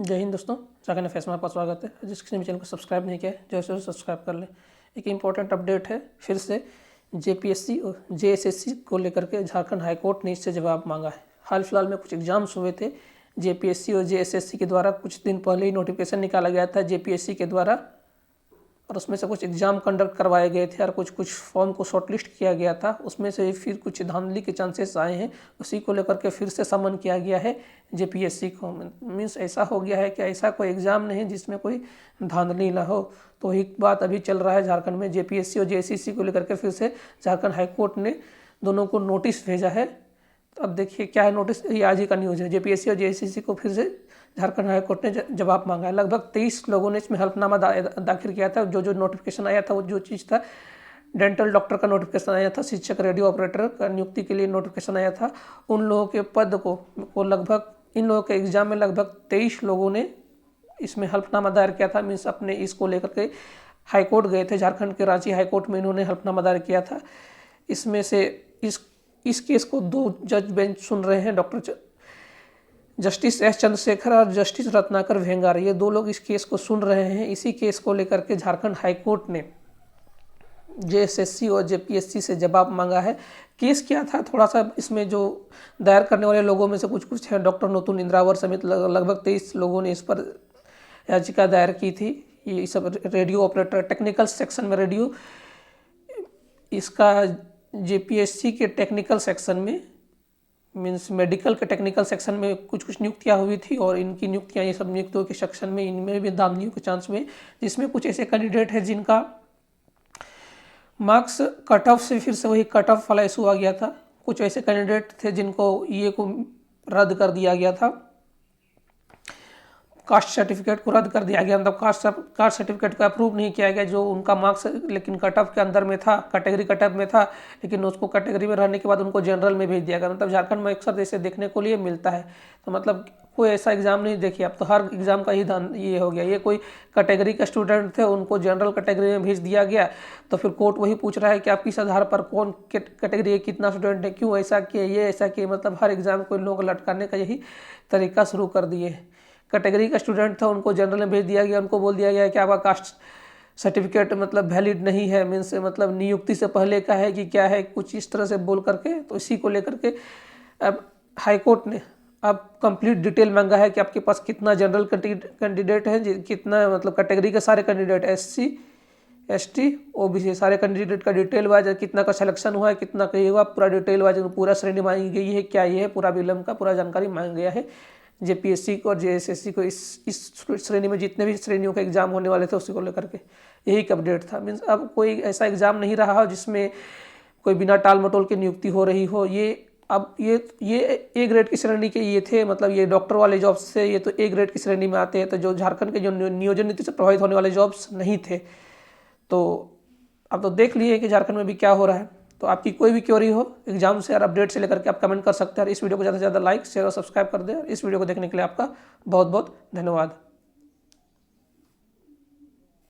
जय हिंद दोस्तों, जाकर फैसला में आपका स्वागत है। जिस किसी ने चैनल को सब्सक्राइब नहीं किया है जैसे सब्सक्राइब कर लें। एक इम्पोर्टेंट अपडेट है, फिर से जेपीएससी और जेएसएससी को लेकर के झारखंड हाईकोर्ट ने इससे जवाब मांगा है। हाल फिलहाल में कुछ एग्जाम्स हुए थे जेपीएससी और जेएसएससी के द्वारा, कुछ दिन पहले ही नोटिफिकेशन निकाला गया था जेपीएससी के द्वारा, और उसमें से कुछ एग्ज़ाम कंडक्ट करवाए गए थे और कुछ फॉर्म को शॉर्टलिस्ट किया गया था। उसमें से फिर कुछ धांधली के चांसेस आए हैं, उसी को लेकर के फिर से समन किया गया है जेपीएससी को। मीन्स ऐसा हो गया है कि ऐसा कोई एग्ज़ाम नहीं जिसमें कोई धांधली ना हो। तो एक बात अभी चल रहा है झारखंड में, जेपीएससी और जेएसएससी को लेकर के फिर से झारखंड हाईकोर्ट ने दोनों को नोटिस भेजा है। तो अब देखिए क्या है नोटिस, ये आज ही का न्यूज़ है। जेपीएससी और जेएसएससी को फिर से झारखंड हाईकोर्ट ने जवाब मांगा है। लगभग 23 लोगों ने इसमें हल्फनामा दाखिल किया था। जो नोटिफिकेशन आया था वो जो चीज़ था, डेंटल डॉक्टर का नोटिफिकेशन आया था, शिक्षक रेडियो ऑपरेटर का नियुक्ति के लिए नोटिफिकेशन आया था। उन लोगों के पद को लगभग, इन लोगों के एग्जाम में लगभग 23 लोगों ने इसमें हल्फनामा दायर किया था। मीन्स अपने इसको लेकर के हाईकोर्ट गए थे, झारखंड के रांची हाईकोर्ट में इन्होंने हल्फनामा दायर किया था। इसमें से इस केस को 2 जज बेंच सुन रहे हैं, डॉक्टर जस्टिस एस चंद्रशेखर और जस्टिस रत्नाकर वेंगार, ये 2 लोग इस केस को सुन रहे हैं। इसी केस को लेकर के झारखंड हाईकोर्ट ने जेएसएससी और जेपीएससी से जवाब मांगा है। केस क्या था, थोड़ा सा इसमें जो दायर करने वाले लोगों में से कुछ हैं, डॉक्टर नोतुन इंद्रावर समेत लगभग 23 लोगों ने इस पर याचिका दायर की थी। ये सब रेडियो ऑपरेटर, टेक्निकल सेक्शन में रेडियो, इसका जेपीएससी के टेक्निकल सेक्शन में, मीन्स मेडिकल के टेक्निकल सेक्शन में कुछ नियुक्तियां हुई थी, और इनकी नियुक्तियां, ये सब नियुक्तियों के सेक्शन में इनमें भी धांधलियों के चांस में, जिसमें कुछ ऐसे कैंडिडेट हैं जिनका मार्क्स कट ऑफ से फिर से वही कट ऑफ वाला इशू आ गया था। कुछ ऐसे कैंडिडेट थे जिनको ये को रद्द कर दिया गया था, कास्ट सर्टिफिकेट को रद्द कर दिया गया, मतलब कास्ट सर्टिफिकेट को अप्रूव नहीं किया गया, जो उनका मार्क्स लेकिन कट ऑफ के अंदर में था, कैटेगरी कट ऑफ में था, लेकिन उसको कैटेगरी में रहने के बाद उनको जनरल में भेज दिया गया। मतलब झारखंड में अक्सर ऐसे देखने को लिए मिलता है। तो मतलब कोई ऐसा एग्जाम नहीं, देखिए अब तो हर एग्जाम का ही ये हो गया। ये कोई कैटेगरी के स्टूडेंट थे, उनको जनरल कैटेगरी में भेज दिया गया, तो फिर कोर्ट वही पूछ रहा है कि आप किस आधार पर कौन कैटेगरी है, कितना स्टूडेंट है, क्यों ऐसा किए, ये ऐसा किए। मतलब हर एग्जाम को इन लोगों को लटकाने का यही तरीका शुरू कर दिए। कैटेगरी का स्टूडेंट था, उनको जनरल में भेज दिया गया, उनको बोल दिया गया कि आपका कास्ट सर्टिफिकेट मतलब वैलिड नहीं है, मीन्स मतलब नियुक्ति से पहले का है कि क्या है, कुछ इस तरह से बोल करके। तो इसी को लेकर के अब हाईकोर्ट ने अब कंप्लीट डिटेल मांगा है कि आपके पास कितना जनरल कैंडिडेट है, कितना मतलब कैटेगरी के सारे कैंडिडेट, SC ST OBC सारे कैंडिडेट का डिटेल वाइज, कितना का सिलेक्शन हुआ है, कितना का हुआ, पूरा डिटेल वाइज पूरा श्रेणी मांगी गई है, क्या ये है, पूरा विलम्ब का पूरा जानकारी मांगा गया है जेपीएससी को और जेएसएससी को। इस श्रेणी में जितने भी श्रेणियों के एग्जाम होने वाले थे उसी को लेकर के यही एक अपडेट था। मीन्स अब कोई ऐसा एग्जाम नहीं रहा हो जिसमें कोई बिना टाल मटोल की नियुक्ति हो रही हो। ये अब ये A ग्रेड की श्रेणी के ये थे, मतलब ये डॉक्टर वाले जॉब्स से ये तो A ग्रेड की श्रेणी में आते हैं। तो जो झारखंड के जो नियोजन नीति से प्रभावित होने वाले जॉब्स नहीं थे। तो अब तो देख लिए कि झारखंड में भी क्या हो रहा है। तो आपकी कोई भी क्वेरी हो एग्जाम से और अपडेट से लेकर के आप कमेंट कर सकते हैं। और इस वीडियो को ज़्यादा से ज़्यादा लाइक, शेयर और सब्सक्राइब कर दें। इस वीडियो को देखने के लिए आपका बहुत बहुत धन्यवाद।